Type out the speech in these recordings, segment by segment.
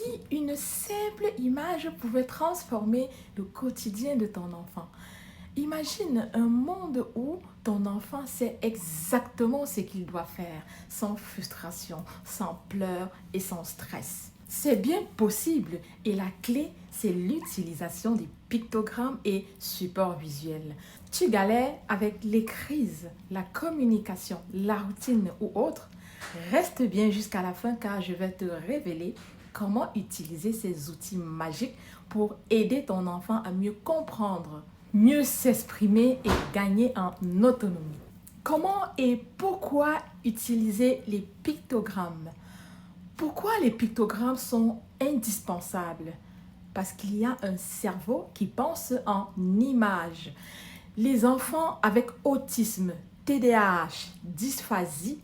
Si une simple image pouvait transformer le quotidien de ton enfant, imagine un monde où ton enfant sait exactement ce qu'il doit faire, sans frustration, sans pleurs et sans stress. C'est bien possible et la clé, c'est l'utilisation des pictogrammes et supports visuels. Tu galères avec les crises, la communication, la routine ou autre? Reste bien jusqu'à la fin car je vais te révéler comment utiliser ces outils magiques pour aider ton enfant à mieux comprendre, mieux s'exprimer et gagner en autonomie. Comment et pourquoi utiliser les pictogrammes? Pourquoi les pictogrammes sont indispensables? Parce qu'il y a un cerveau qui pense en images. Les enfants avec autisme, TDAH, dysphasie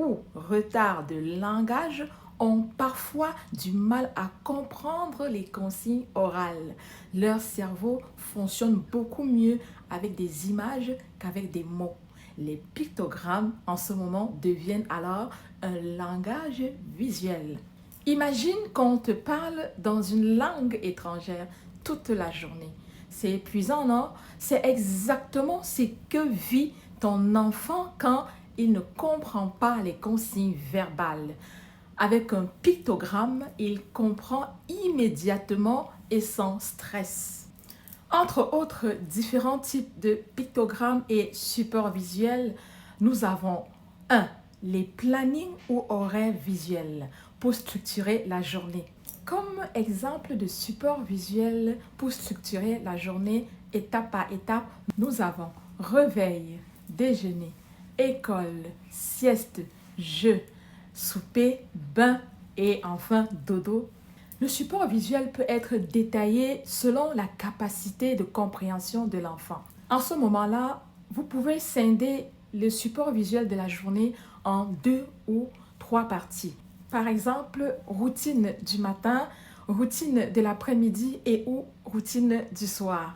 ou retard de langage ont parfois du mal à comprendre les consignes orales. Leur cerveau fonctionne beaucoup mieux avec des images qu'avec des mots. Les pictogrammes en ce moment deviennent alors un langage visuel. Imagine qu'on te parle dans une langue étrangère toute la journée. C'est épuisant, non? C'est exactement ce que vit ton enfant quand il ne comprend pas les consignes verbales. Avec un pictogramme, il comprend immédiatement et sans stress. Entre autres différents types de pictogrammes et supports visuels, nous avons 1. Les plannings ou horaires visuels pour structurer la journée. Comme exemple de support visuel pour structurer la journée étape par étape, nous avons réveil, déjeuner, école, sieste, jeu, souper, bain et enfin dodo. Le support visuel peut être détaillé selon la capacité de compréhension de l'enfant. En ce moment-là, vous pouvez scinder le support visuel de la journée en 2 ou 3 parties. Par exemple, routine du matin, routine de l'après-midi et ou routine du soir.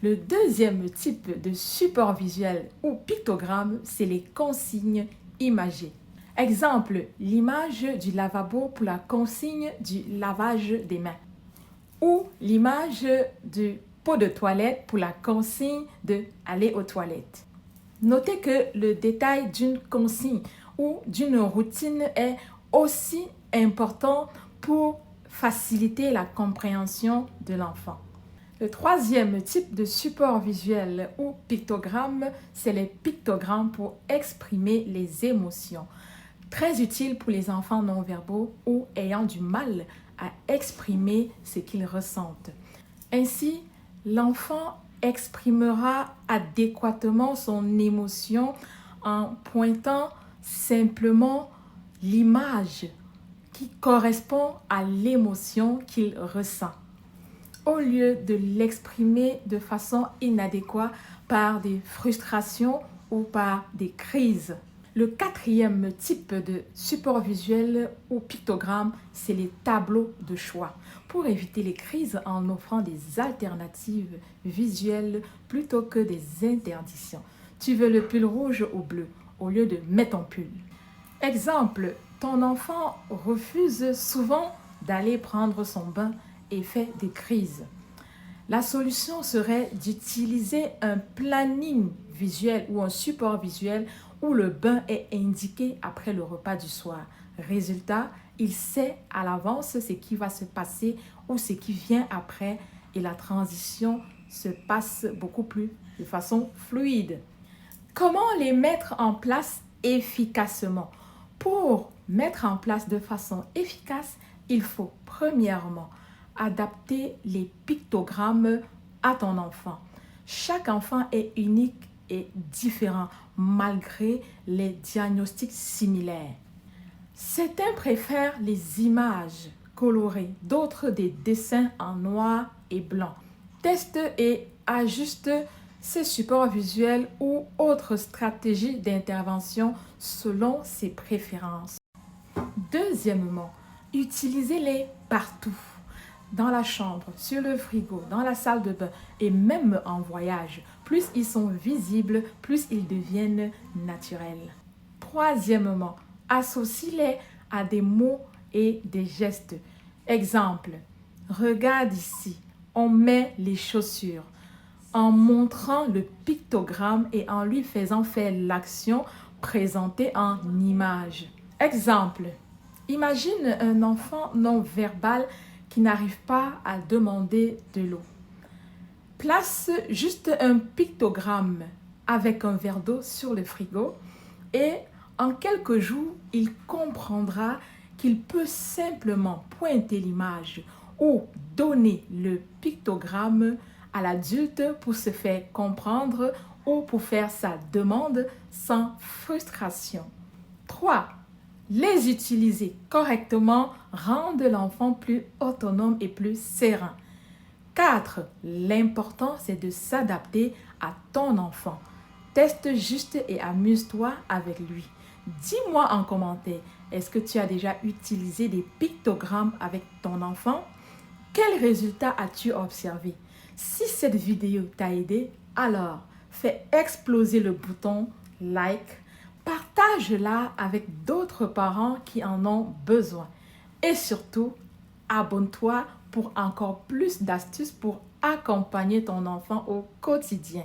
Le deuxième type de support visuel ou pictogramme, c'est les consignes imagées. Exemple, l'image du lavabo pour la consigne du lavage des mains ou l'image du pot de toilette pour la consigne de aller aux toilettes. Notez que le détail d'une consigne ou d'une routine est aussi important pour faciliter la compréhension de l'enfant. Le troisième type de support visuel ou pictogramme, c'est les pictogrammes pour exprimer les émotions. Très utile pour les enfants non-verbaux ou ayant du mal à exprimer ce qu'ils ressentent. Ainsi, l'enfant exprimera adéquatement son émotion en pointant simplement l'image qui correspond à l'émotion qu'il ressent, au lieu de l'exprimer de façon inadéquate par des frustrations ou par des crises. Le quatrième type de support visuel ou pictogramme, c'est les tableaux de choix, pour éviter les crises en offrant des alternatives visuelles plutôt que des interdictions. Tu veux le pull rouge ou bleu au lieu de mets ton pull. Exemple, ton enfant refuse souvent d'aller prendre son bain et fait des crises. La solution serait d'utiliser un planning visuel ou un support visuel où le bain est indiqué après le repas du soir. Résultat, il sait à l'avance ce qui va se passer ou ce qui vient après et la transition se passe beaucoup plus de façon fluide. Comment les mettre en place efficacement? Pour mettre en place de façon efficace, il faut premièrement adapter les pictogrammes à ton enfant. Chaque enfant est unique et différent malgré les diagnostics similaires. Certains préfèrent les images colorées, d'autres des dessins en noir et blanc. Teste et ajuste ces supports visuels ou autres stratégies d'intervention selon ses préférences. Deuxièmement, utilisez-les partout. Dans la chambre, sur le frigo, dans la salle de bain et même en voyage. Plus ils sont visibles, plus ils deviennent naturels. Troisièmement, associe-les à des mots et des gestes. Exemple, regarde ici, on met les chaussures en montrant le pictogramme et en lui faisant faire l'action présentée en image. Exemple, imagine un enfant non verbal qui n'arrive pas à demander de l'eau. Place juste un pictogramme avec un verre d'eau sur le frigo et en quelques jours, il comprendra qu'il peut simplement pointer l'image ou donner le pictogramme à l'adulte pour se faire comprendre ou pour faire sa demande sans frustration. 3. Les utiliser correctement rendent l'enfant plus autonome et plus serein. 4. L'important, c'est de s'adapter à ton enfant. Teste juste et amuse-toi avec lui. Dis-moi en commentaire, est-ce que tu as déjà utilisé des pictogrammes avec ton enfant? Quels résultats as-tu observé? Si cette vidéo t'a aidé, alors fais exploser le bouton like, partage-la avec d'autres parents qui en ont besoin. Et surtout, abonne-toi pour encore plus d'astuces pour accompagner ton enfant au quotidien.